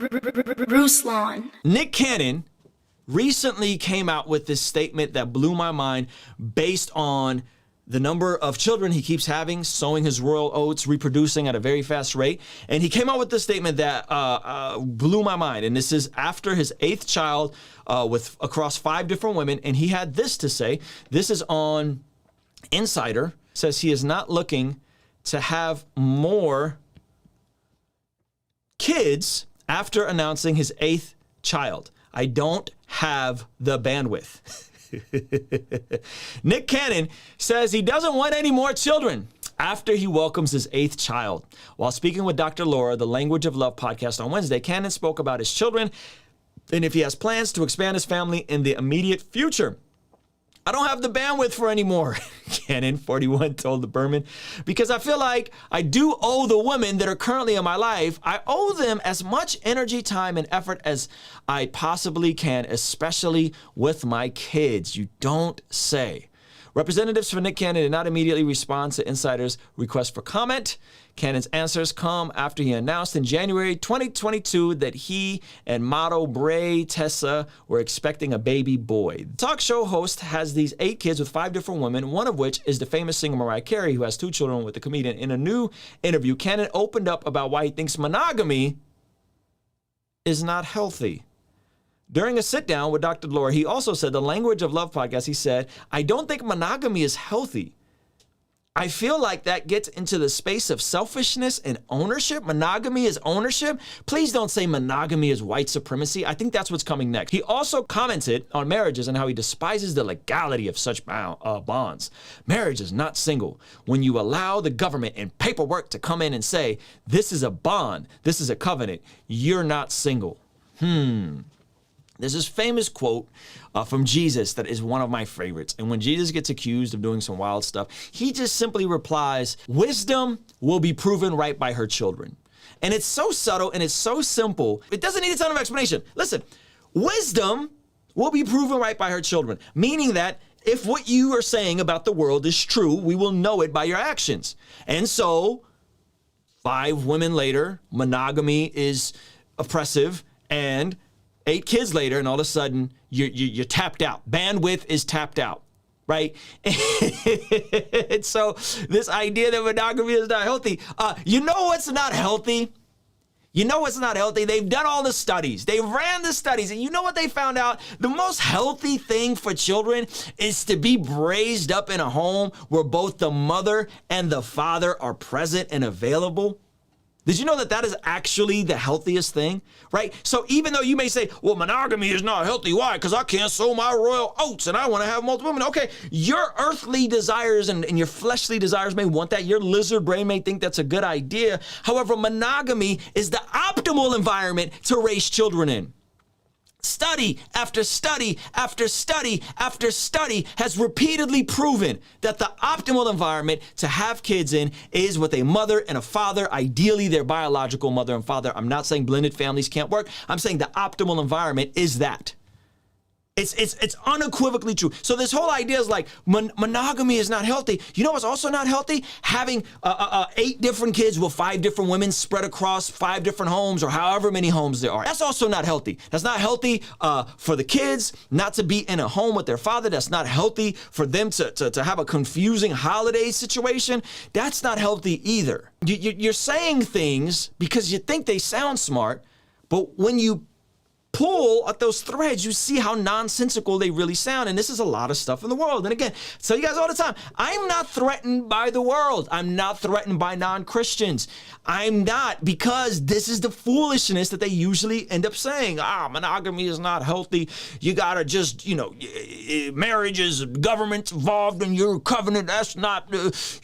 Ruslan. Nick Cannon recently came out with this statement that blew my mind based on the number of children he keeps having, sowing his royal oats, reproducing at a very fast rate. And he came out with this statement that blew my mind. And this is after his 8th child with across 5 different women. And he had this to say. This is on Insider. Says he is not looking to have more kids after announcing his 8th child. I don't have the bandwidth. Nick Cannon says he doesn't want any more children after he welcomes his 8th child. While speaking with Dr. Laura, the Language of Love podcast on Wednesday, Cannon spoke about his children and if he has plans to expand his family in the immediate future. I don't have the bandwidth for any more, Cannon, 41, told the Berman, because I feel like I do owe the women that are currently in my life, I owe them as much energy, time, and effort as I possibly can, especially with my kids. You don't say. Representatives for Nick Cannon did not immediately respond to Insider's request for comment. Cannon's answers come after he announced in January 2022 that he and model Bray Tessa were expecting a baby boy. The talk show host has these 8 kids with 5 different women, one of which is the famous singer Mariah Carey, who has 2 children with the comedian. In a new interview, Cannon opened up about why he thinks monogamy is not healthy. During a sit-down with Dr. Laura, he also said, the Language of Love podcast, he said, I don't think monogamy is healthy. I feel like that gets into the space of selfishness and ownership. Monogamy is ownership. Please don't say monogamy is white supremacy. I think that's what's coming next. He also commented on marriages and how he despises the legality of such bonds. Marriage is not single. When you allow the government and paperwork to come in and say, this is a bond, this is a covenant, you're not single. There's this famous quote from Jesus that is one of my favorites. And when Jesus gets accused of doing some wild stuff, he just simply replies, wisdom will be proven right by her children. And it's so subtle and it's so simple. It doesn't need a ton of explanation. Listen, wisdom will be proven right by her children, meaning that if what you are saying about the world is true, we will know it by your actions. And so 5 women later, monogamy is oppressive, and 8 kids later, and all of a sudden, you're tapped out. Bandwidth is tapped out, right? And so this idea that monogamy is not healthy, you know what's not healthy? You know what's not healthy? They've done all the studies. They ran the studies, and you know what they found out? The most healthy thing for children is to be raised up in a home where both the mother and the father are present and available. Did you know that that is actually the healthiest thing, right? So even though you may say, well, monogamy is not healthy. Why? Because I can't sow my royal oats and I want to have multiple women. Okay, your earthly desires and your fleshly desires may want that. Your lizard brain may think that's a good idea. However, monogamy is the optimal environment to raise children in. Study after study after study after study has repeatedly proven that the optimal environment to have kids in is with a mother and a father, ideally their biological mother and father. I'm not saying blended families can't work. I'm saying the optimal environment is that. It's unequivocally true. So this whole idea is like monogamy is not healthy. You know what's also not healthy? Having 8 different kids with 5 different women spread across 5 different homes or however many homes there are. That's also not healthy. That's not healthy for the kids not to be in a home with their father. That's not healthy for them to have a confusing holiday situation. That's not healthy either. You're saying things because you think they sound smart, but when you pull at those threads, you see how nonsensical they really sound. And this is a lot of stuff in the world. And again, I tell you guys all the time, I'm not threatened by the world. I'm not threatened by non-Christians. I'm not, because this is the foolishness that they usually end up saying. Monogamy is not healthy. You gotta just, marriage is government involved in your covenant. That's not,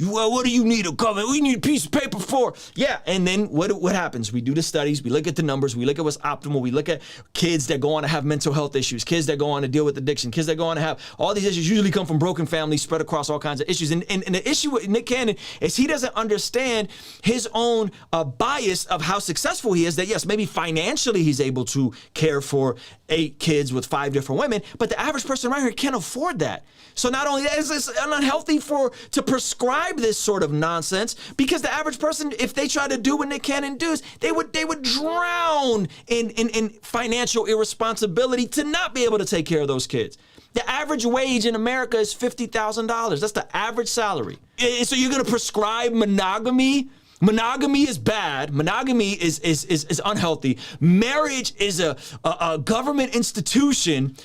well, what do you need a covenant? We need a piece of paper for. Yeah, and then what happens? We do the studies, we look at the numbers, we look at what's optimal, we look at kids that go on to have mental health issues, kids that go on to deal with addiction, kids that go on to have all these issues usually come from broken families spread across all kinds of issues. And the issue with Nick Cannon is he doesn't understand his own bias of how successful he is, that yes, maybe financially he's able to care for 8 kids with 5 different women, but the average person around here can't afford that. So not only that, is this unhealthy to prescribe this sort of nonsense, because the average person, if they try to do what Nick Cannon does, they would drown in financial irresponsibility to not be able to take care of those kids. The average wage in America is $50,000. That's the average salary. So you're gonna prescribe monogamy? Monogamy is bad. Monogamy is unhealthy. Marriage is a government institution.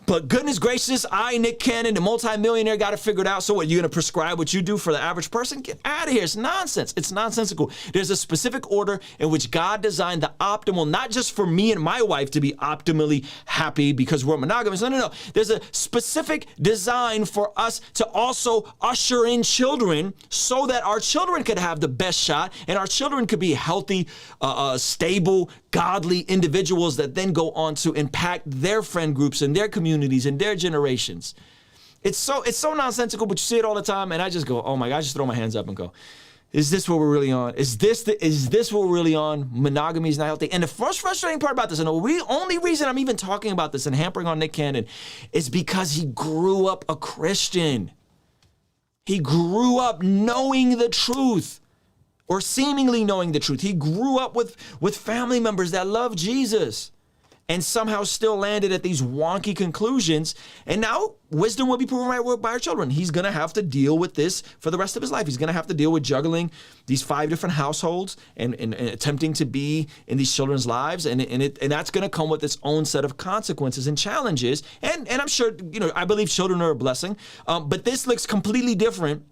But goodness gracious, Nick Cannon, the multimillionaire, got it figured out. So what, you're going to prescribe what you do for the average person? Get out of here. It's nonsense. It's nonsensical. There's a specific order in which God designed the optimal, not just for me and my wife to be optimally happy because we're monogamous. No. There's a specific design for us to also usher in children so that our children could have the best shot and our children could be healthy, stable, godly individuals that then go on to impact their friend groups and their communities and their generations. It's so nonsensical, but you see it all the time, and I just go, oh my God, I just throw my hands up and go, is this what we're really on? Is this what we're really on? Monogamy is not healthy. And the most frustrating part about this, and the only reason I'm even talking about this and hampering on Nick Cannon, is because he grew up a Christian. He grew up knowing the truth, or seemingly knowing the truth. He grew up with family members that love Jesus and somehow still landed at these wonky conclusions. And now wisdom will be proven right by our children. He's going to have to deal with this for the rest of his life. He's going to have to deal with juggling these 5 different households and attempting to be in these children's lives. And that's going to come with its own set of consequences and challenges. And I'm sure, I believe children are a blessing. But this looks completely different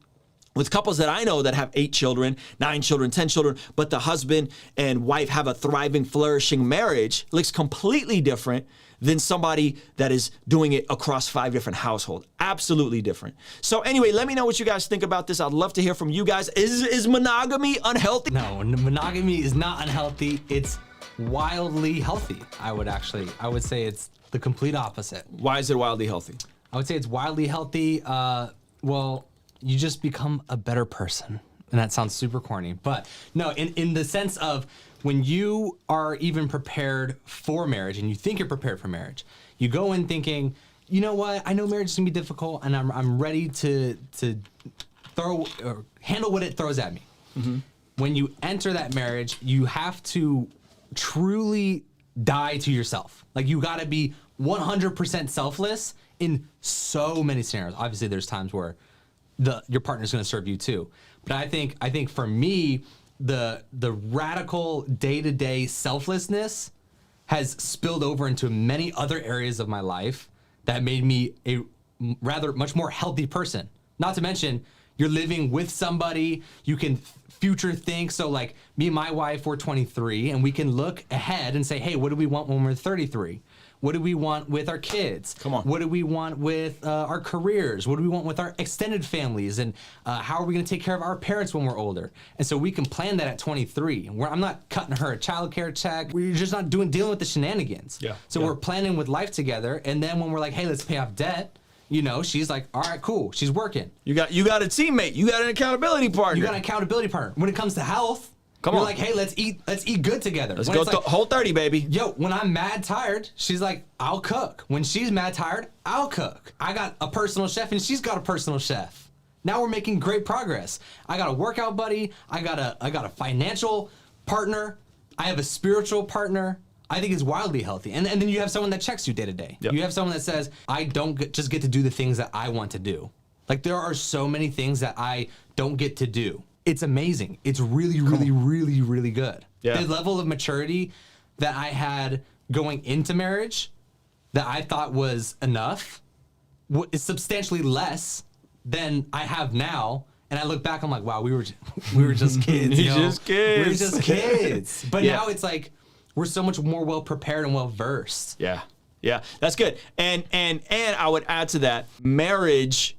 with couples that I know that have 8 children, 9 children, 10 children, but the husband and wife have a thriving, flourishing marriage. Looks completely different than somebody that is doing it across 5 different households. Absolutely different. So anyway, let me know what you guys think about this. I'd love to hear from you guys. Is monogamy unhealthy? No, monogamy is not unhealthy. It's wildly healthy. I would say it's the complete opposite. Why is it wildly healthy? I would say it's wildly healthy. You just become a better person. And that sounds super corny, but no, in the sense of when you are even prepared for marriage and you think you're prepared for marriage, you go in thinking, you know what, I know marriage is gonna be difficult and I'm ready to throw or handle what it throws at me. Mm-hmm. When you enter that marriage, you have to truly die to yourself. Like you gotta be 100% selfless in so many scenarios. Obviously there's times where your partner's going to serve you too. But I think for me, the radical day-to-day selflessness has spilled over into many other areas of my life that made me a rather much more healthy person. Not to mention, you're living with somebody, you can future think. So like me and my wife, we're 23 and we can look ahead and say, hey, what do we want when we're 33? What do we want with our kids? Come on. What do we want with our careers? What do we want with our extended families? And how are we going to take care of our parents when we're older? And so we can plan that at 23. I'm not cutting her a childcare check. We're just not dealing with the shenanigans. Yeah. So we're planning with life together. And then when we're like, hey, let's pay off debt, she's like, all right, cool. She's working. You got a teammate. You got an accountability partner. You got an accountability partner. When it comes to health, you're like, hey, let's eat good together. Let's go whole 30, baby. Yo, when I'm mad tired, she's like, I'll cook. When she's mad tired, I'll cook. I got a personal chef and she's got a personal chef. Now we're making great progress. I got a workout buddy. I got a financial partner. I have a spiritual partner. I think it's wildly healthy. And then you have someone that checks you day to day. Yep. You have someone that says, I don't just get to do the things that I want to do. Like there are so many things that I don't get to do. It's amazing. It's really, really, really, really good. Yeah. The level of maturity that I had going into marriage that I thought was enough is substantially less than I have now. And I look back, I'm like, wow, we were just kids. We were just kids. But now it's like we're so much more well prepared and well versed. Yeah. Yeah. That's good. And I would add to that, marriage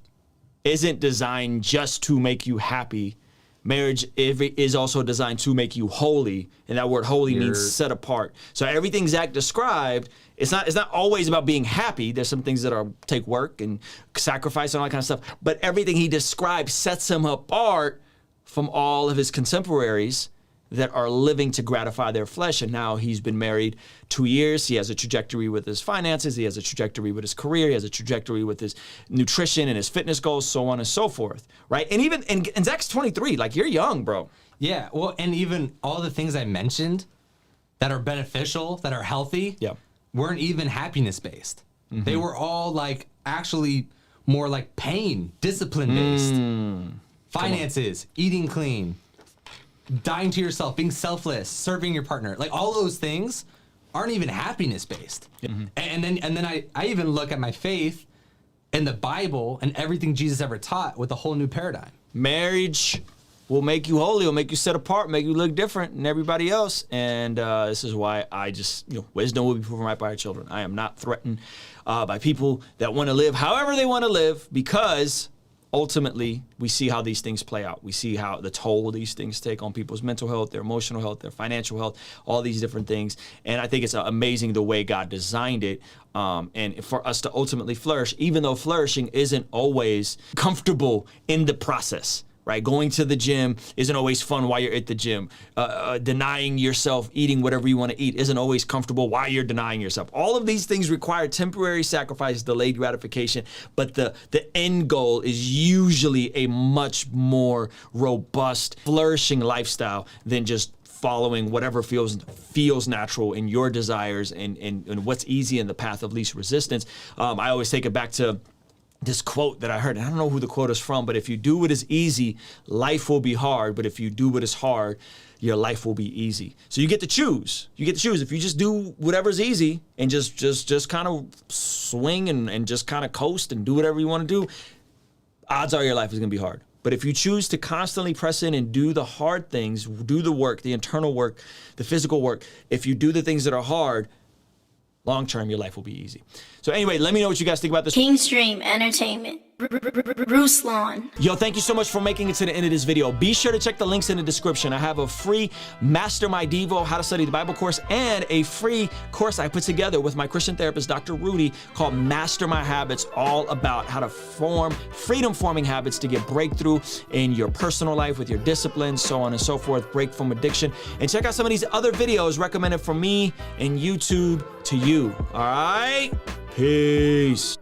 isn't designed just to make you happy. marriage is also designed to make you holy, and that word holy means set apart. So everything Zach described, it's not always about being happy. There's some things that take work and sacrifice and all that kind of stuff, but everything he described sets him apart from all of his contemporaries that are living to gratify their flesh. And now he's been married 2 years. He has a trajectory with his finances. He has a trajectory with his career. He has a trajectory with his nutrition and his fitness goals, so on and so forth, right? And Zach's 23. Like, you're young, bro. Yeah, well, and even all the things I mentioned that are beneficial, that are healthy, weren't even happiness based. They were all like actually more like pain, discipline based. Finances, eating clean, dying to yourself, being selfless, serving your partner, like all those things aren't even happiness based. And then I even look at my faith and the Bible and everything Jesus ever taught with a whole new paradigm. Marriage will make you holy, will make you set apart, make you look different than everybody else. And this is why I just, wisdom will be proven right by our children. I am not threatened by people that want to live however they want to live, because ultimately, we see how these things play out. We see how the toll these things take on people's mental health, their emotional health, their financial health, all these different things. And I think it's amazing the way God designed it, and for us to ultimately flourish, even though flourishing isn't always comfortable in the process. Right? Going to the gym isn't always fun while you're at the gym. Denying yourself eating whatever you want to eat isn't always comfortable while you're denying yourself. All of these things require temporary sacrifice, delayed gratification, but the end goal is usually a much more robust, flourishing lifestyle than just following whatever feels natural in your desires and what's easy in the path of least resistance. I always take it back to this quote that I heard, and I don't know who the quote is from, but if you do what is easy, life will be hard. But if you do what is hard, your life will be easy. So you get to choose. You get to choose. If you just do whatever's easy and just kind of swing and just kind of coast and do whatever you want to do, odds are your life is going to be hard. But if you choose to constantly press in and do the hard things, do the work, the internal work, the physical work, if you do the things that are hard, long term, your life will be easy. So anyway, let me know what you guys think about this. Kingstream Entertainment. Ruslan. Yo, thank you so much for making it to the end of this video. Be sure to check the links in the description. I have a free Master My Devo, How to Study the Bible course, and a free course I put together with my Christian therapist, Dr. Rudy, called Master My Habits, all about how to form freedom-forming habits to get breakthrough in your personal life with your disciplines, so on and so forth, break from addiction. And check out some of these other videos recommended from me and YouTube to you. All right? Peace.